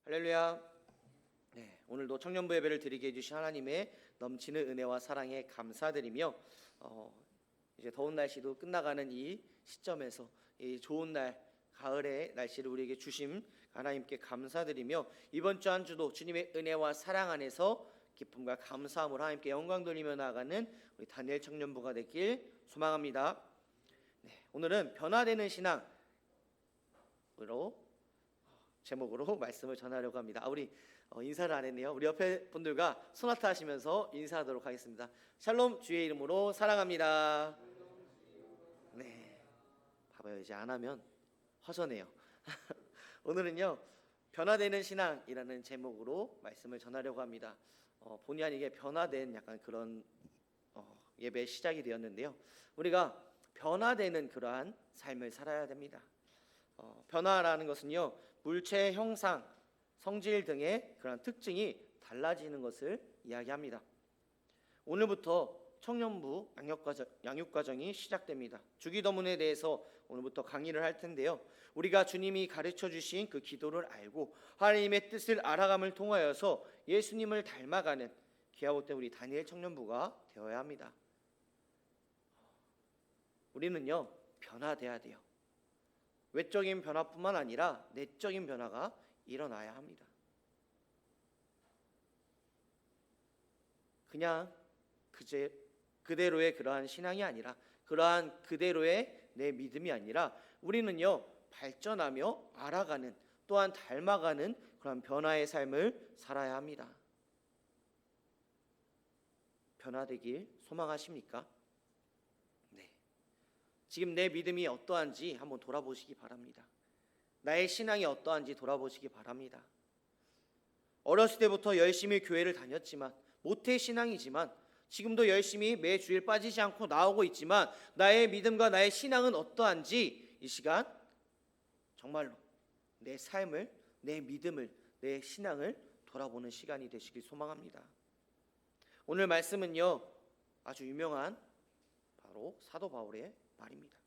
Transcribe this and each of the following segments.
할렐루야. 네, 오늘도 청년부 예배를 드리게 해주신 하나님의 넘치는 은혜와 사랑에 감사드리며 이제 더운 날씨도 끝나가는 이 시점에서 이 좋은 날 가을의 날씨를 우리에게 주심 하나님께 감사드리며 이번 주 한 주도 주님의 은혜와 사랑 안에서 기쁨과 감사함으로 하나님께 영광 돌리며 나아가는 우리 다니엘 청년부가 되길 소망합니다. 네, 오늘은 변화되는 신앙으로 제목으로 말씀을 전하려고 합니다. 우리 인사를 안 했네요. 우리 옆에 분들과 소나타 하시면서 인사하도록 하겠습니다. 샬롬, 주의 이름으로 사랑합니다. 네, 봐봐요. 이제 안 하면 허전해요. 오늘은요, 변화되는 신앙이라는 제목으로 말씀을 전하려고 합니다. 본의 아니게 변화된 약간 그런 예배 시작이 되었는데요. 우리가 변화되는 그러한 삶을 살아야 됩니다. 변화라는 것은요, 물체 형상, 성질 등의 그런 특징이 달라지는 것을 이야기합니다. 오늘부터 청년부 양육과정이 시작됩니다. 주기도문에 대해서 오늘부터 강의를 할 텐데요. 우리가 주님이 가르쳐 주신 그 기도를 알고 하나님의 뜻을 알아감을 통하여서 예수님을 닮아가는 귀하못된 우리 다니엘 청년부가 되어야 합니다. 우리는요, 변화돼야 돼요. 외적인 변화뿐만 아니라 내적인 변화가 일어나야 합니다. 그냥 그대로의 그러한 신앙이 아니라, 그러한 그대로의 내 믿음이 아니라 우리는요, 발전하며 알아가는, 또한 닮아가는 그런 변화의 삶을 살아야 합니다. 변화되길 소망하십니까? 네. 지금 내 믿음이 어떠한지 한번 돌아보시기 바랍니다. 나의 신앙이 어떠한지 돌아보시기 바랍니다. 어렸을 때부터 열심히 교회를 다녔지만, 모태 신앙이지만 지금도 열심히 매 주일 빠지지 않고 나오고 있지만 나의 믿음과 나의 신앙은 어떠한지 이 시간 정말로 내 삶을, 내 믿음을, 내 신앙을 돌아보는 시간이 되시길 소망합니다. 오늘 말씀은요, 아주 유명한 바로 사도 바울의 말입니다.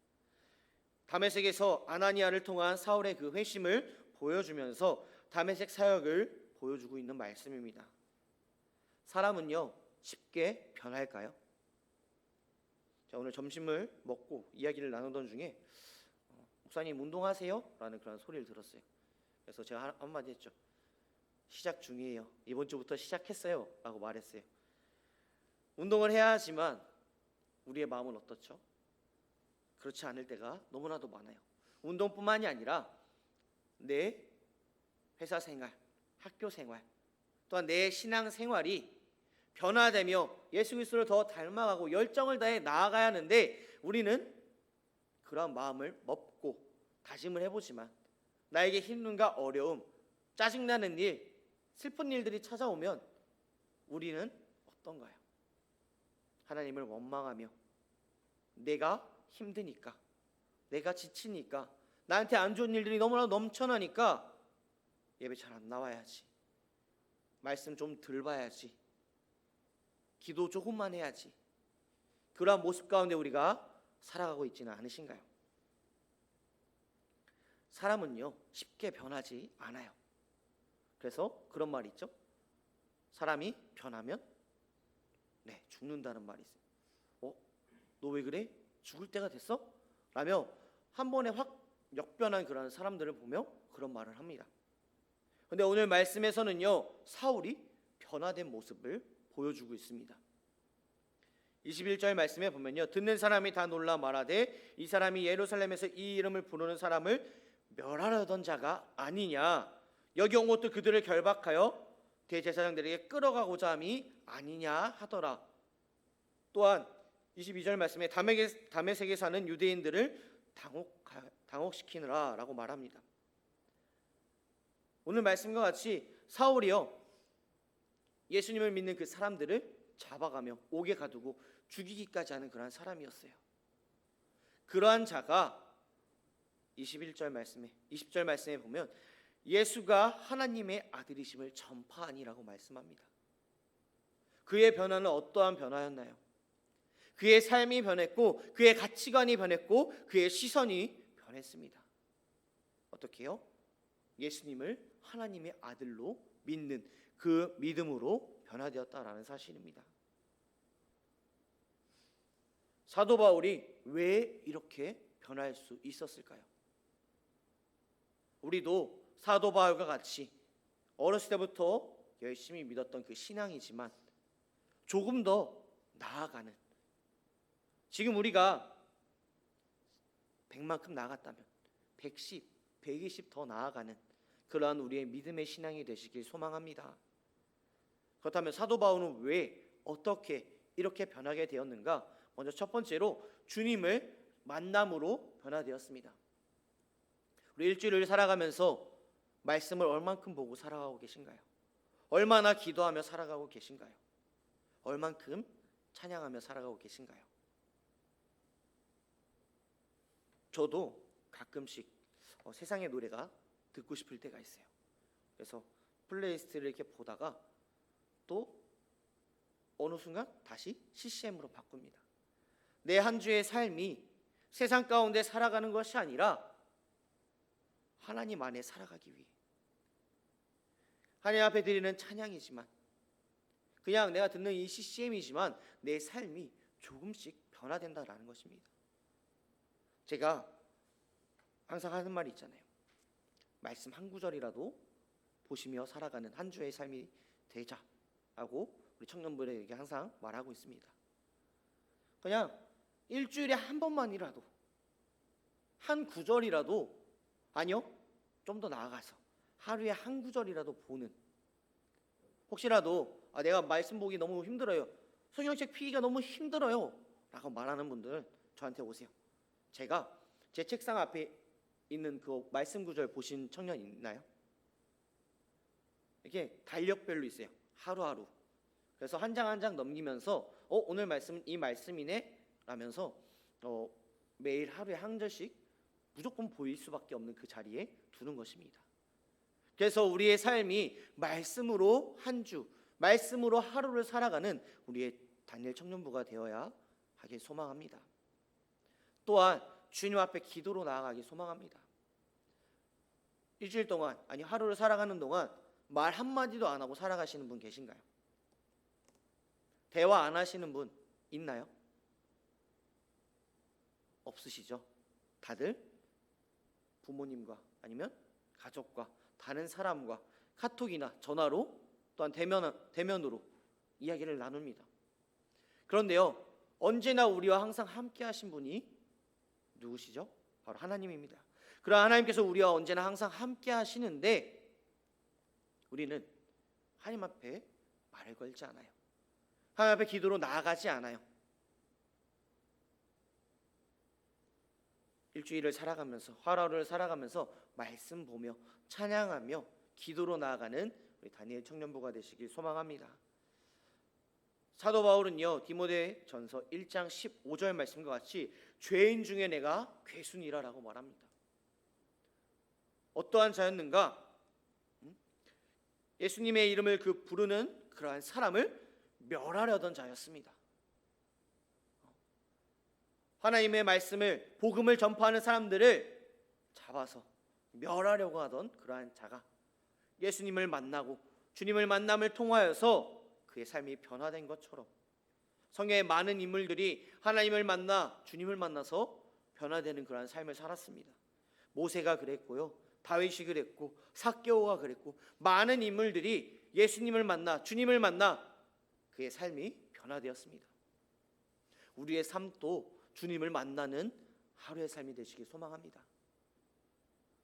다메섹에서 아나니아를 통한 사울의 그 회심을 보여주면서 다메섹 사역을 보여주고 있는 말씀입니다. 사람은요, 쉽게 변할까요? 자, 오늘 점심을 먹고 이야기를 나누던 중에 목사님 운동하세요? 라는 그런 소리를 들었어요. 그래서 제가 한마디 했죠. 시작 중이에요. 이번 주부터 시작했어요 라고 말했어요. 운동을 해야 하지만 우리의 마음은 어떻죠? 그렇지 않을 때가 너무나도 많아요. 운동뿐만이 아니라 내 회사 생활, 학교 생활, 또한 내 신앙 생활이 변화되며 예수 그리스도를 더 닮아가고 열정을 다해 나아가야 하는데 우리는 그런 마음을 먹고 다짐을 해보지만 나에게 힘듦과 어려움, 짜증나는 일, 슬픈 일들이 찾아오면 우리는 어떤가요? 하나님을 원망하며 내가 힘드니까, 내가 지치니까, 나한테 안 좋은 일들이 너무나 넘쳐나니까 예배 잘 안 나와야지, 말씀 좀 덜 봐야지, 기도 조금만 해야지, 그러한 모습 가운데 우리가 살아가고 있지는 않으신가요? 사람은요, 쉽게 변하지 않아요. 그래서 그런 말이 있죠. 사람이 변하면 죽는다는 말이 있어요. 너 왜 그래? 죽을 때가 됐어? 라며 한 번에 확 역변한 그런 사람들을 보며 그런 말을 합니다. 그런데 오늘 말씀에서는요, 사울이 변화된 모습을 보여주고 있습니다. 21절 말씀에 보면요, 듣는 사람이 다 놀라 말하되 이 사람이 예루살렘에서 이 이름을 부르는 사람을 멸하려던 자가 아니냐, 여기 온 것도 그들을 결박하여 대제사장들에게 끌어가고자 함이 아니냐 하더라. 또한 22절 말씀에 다메섹에 사는 유대인들을 당혹시키느라 라고 말합니다. 오늘 말씀과 같이 사울이요, 예수님을 믿는 그 사람들을 잡아가며 옥에 가두고 죽이기까지 하는 그러한 사람이었어요. 그러한 자가 20절 말씀에 보면 예수가 하나님의 아들이심을 전파하니라고 말씀합니다. 그의 변화는 어떠한 변화였나요? 그의 삶이 변했고 그의 가치관이 변했고 그의 시선이 변했습니다. 어떻게요? 예수님을 하나님의 아들로 믿는 그 믿음으로 변화되었다라는 사실입니다. 사도 바울이 왜 이렇게 변할 수 있었을까요? 우리도 사도 바울과 같이 어렸을 때부터 열심히 믿었던 그 신앙이지만 조금 더 나아가는, 지금 우리가 100만큼 나아갔다면 110, 120 더 나아가는 그러한 우리의 믿음의 신앙이 되시길 소망합니다. 그렇다면 사도 바울은 왜 어떻게 이렇게 변하게 되었는가? 먼저 첫 번째로 주님을 만남으로 변화되었습니다. 우리 일주일을 살아가면서 말씀을 얼만큼 보고 살아가고 계신가요? 얼마나 기도하며 살아가고 계신가요? 얼만큼 찬양하며 살아가고 계신가요? 저도 가끔씩 세상의 노래가 듣고 싶을 때가 있어요. 그래서 플레이리스트를 이렇게 보다가 또 어느 순간 다시 CCM으로 바꿉니다. 내 한 주의 삶이 세상 가운데 살아가는 것이 아니라 하나님 안에 살아가기 위해, 하나님 앞에 드리는 찬양이지만, 그냥 내가 듣는 이 CCM이지만 내 삶이 조금씩 변화된다라는 것입니다. 제가 항상 하는 말이 있잖아요. 말씀 한 구절이라도 보시며 살아가는 한 주의 삶이 되자라고 우리 청년들에게 항상 말하고 있습니다. 그냥 일주일에 한 번만이라도, 한 구절이라도, 아니요, 좀 더 나아가서 하루에 한 구절이라도 보는, 혹시라도 내가 말씀 보기 너무 힘들어요, 성경책 피기가 너무 힘들어요 라고 말하는 분들 저한테 오세요. 제가 제 책상 앞에 있는 그 말씀 구절 보신 청년 있나요? 이게 달력별로 있어요. 하루하루. 그래서 한 장 한 장 넘기면서 오늘 말씀은 이 말씀이네 라면서 매일 하루에 한 절씩 무조건 보일 수밖에 없는 그 자리에 두는 것입니다. 그래서 우리의 삶이 말씀으로 한 주, 말씀으로 하루를 살아가는 우리의 다니엘 청년부가 되어야 하길 소망합니다. 또한 주님 앞에 기도로 나아가길 소망합니다. 일주일 동안, 아니 하루를 살아가는 동안 말 한마디도 안 하고 살아가시는 분 계신가요? 대화 안 하시는 분 있나요? 없으시죠? 다들 부모님과 아니면 가족과 다른 사람과 카톡이나 전화로 또한 대면으로 이야기를 나눕니다. 그런데요, 언제나 우리와 항상 함께 하신 분이 누구시죠? 바로 하나님입니다. 그러나 하나님께서 우리와 언제나 항상 함께 하시는데 우리는 하나님 앞에 말을 걸지 않아요. 하나님 앞에 기도로 나아가지 않아요. 일주일을 살아가면서, 하루를 살아가면서 말씀 보며 찬양하며 기도로 나아가는 우리 다니엘 청년부가 되시길 소망합니다. 사도 바울은요, 디모데전서 1장 15절 말씀과 같이 죄인 중에 내가 괴순이라라고 말합니다. 어떠한 자였는가? 예수님의 이름을 부르는 그러한 사람을 멸하려던 자였습니다. 하나님의 말씀을, 복음을 전파하는 사람들을 잡아서 멸하려고 하던 그러한 자가 예수님을 만나고 주님을 만남을 통하여서 그의 삶이 변화된 것처럼 성경의 많은 인물들이 하나님을 만나 주님을 만나서 변화되는 그러한 삶을 살았습니다. 모세가 그랬고요, 다윗이 그랬고, 삭개오가 그랬고, 많은 인물들이 예수님을 만나 주님을 만나 그의 삶이 변화되었습니다. 우리의 삶도 주님을 만나는 하루의 삶이 되시길 소망합니다.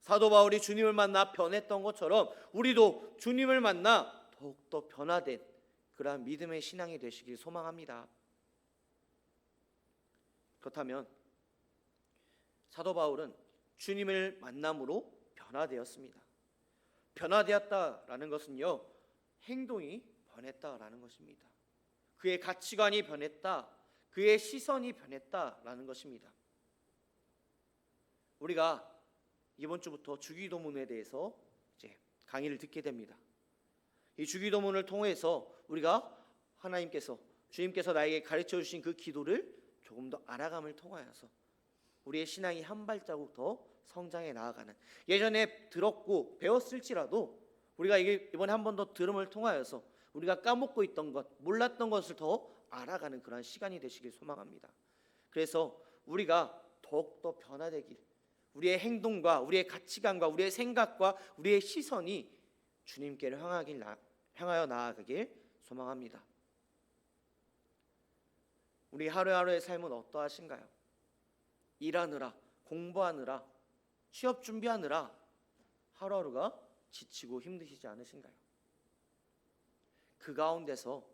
사도 바울이 주님을 만나 변했던 것처럼 우리도 주님을 만나 더욱더 변화된 그러한 믿음의 신앙이 되시길 소망합니다. 그렇다면 사도 바울은 주님을 만남으로 변화되었습니다. 변화되었다라는 것은요, 행동이 변했다라는 것입니다. 그의 가치관이 변했다, 그의 시선이 변했다라는 것입니다. 우리가 이번 주부터 주기도문에 대해서 이제 강의를 듣게 됩니다. 이 주기도문을 통해서 우리가 주님께서 나에게 가르쳐 주신 그 기도를 조금 더 알아감을 통하여서 우리의 신앙이 한 발자국 더 성장해 나아가는, 예전에 들었고 배웠을지라도 우리가 이번에 한 번 더 들음을 통하여서 우리가 까먹고 있던 것, 몰랐던 것을 더 알아가는 그런 시간이 되시길 소망합니다. 그래서 우리가 더욱더 변화되길, 우리의 행동과 우리의 가치관과 우리의 생각과 우리의 시선이 주님께를 향하여 나아가길 소망합니다. 우리 하루하루의 삶은 어떠하신가요? 일하느라, 공부하느라, 취업 준비하느라 하루하루가 지치고 힘드시지 않으신가요? 그 가운데서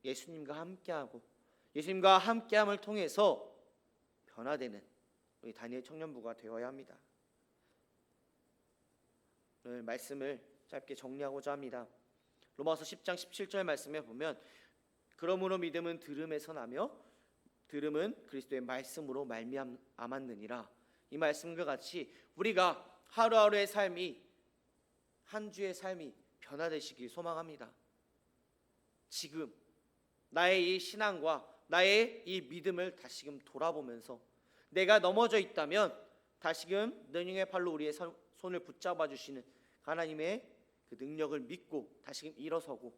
예수님과 함께하고 예수님과 함께함을 통해서 변화되는 우리 다니엘 청년부가 되어야 합니다. 오늘 말씀을 짧게 정리하고자 합니다. 로마서 10장 17절 말씀에 보면 그러므로 믿음은 들음에서 나며 들음은 그리스도의 말씀으로 말미암았느니라. 이 말씀과 같이 우리가 하루하루의 삶이, 한 주의 삶이 변화되시길 소망합니다. 지금 나의 이 신앙과 나의 이 믿음을 다시금 돌아보면서 내가 넘어져 있다면 다시금 능력의 팔로 우리의 손을 붙잡아 주시는 하나님의 그 능력을 믿고 다시금 일어서고,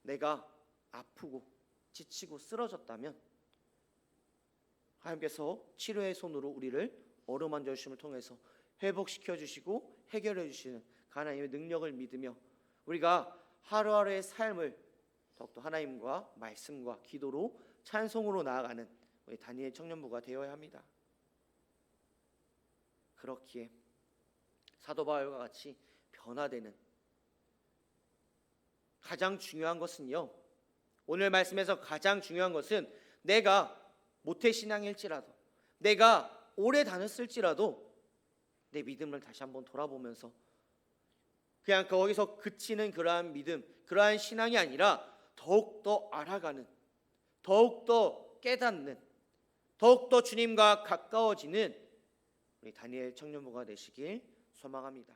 내가 아프고 지치고 쓰러졌다면 하나님께서 치료의 손으로 우리를 어루만져 주심을 통해서 회복시켜 주시고 해결해 주시는 하나님의 능력을 믿으며 우리가 하루하루의 삶을 더욱더 하나님과 말씀과 기도로 찬송으로 나아가는 우리 다니엘 청년부가 되어야 합니다. 그렇기에 사도 바울과 같이 변화되는 가장 중요한 것은요, 오늘 말씀에서 가장 중요한 것은 내가 모태신앙일지라도, 내가 오래 다녔을지라도 내 믿음을 다시 한번 돌아보면서 그냥 거기서 그치는 그러한 믿음, 그러한 신앙이 아니라 더욱더 알아가는, 더욱더 깨닫는, 더욱더 주님과 가까워지는 우리 다니엘 청년부가 되시길 소망합니다.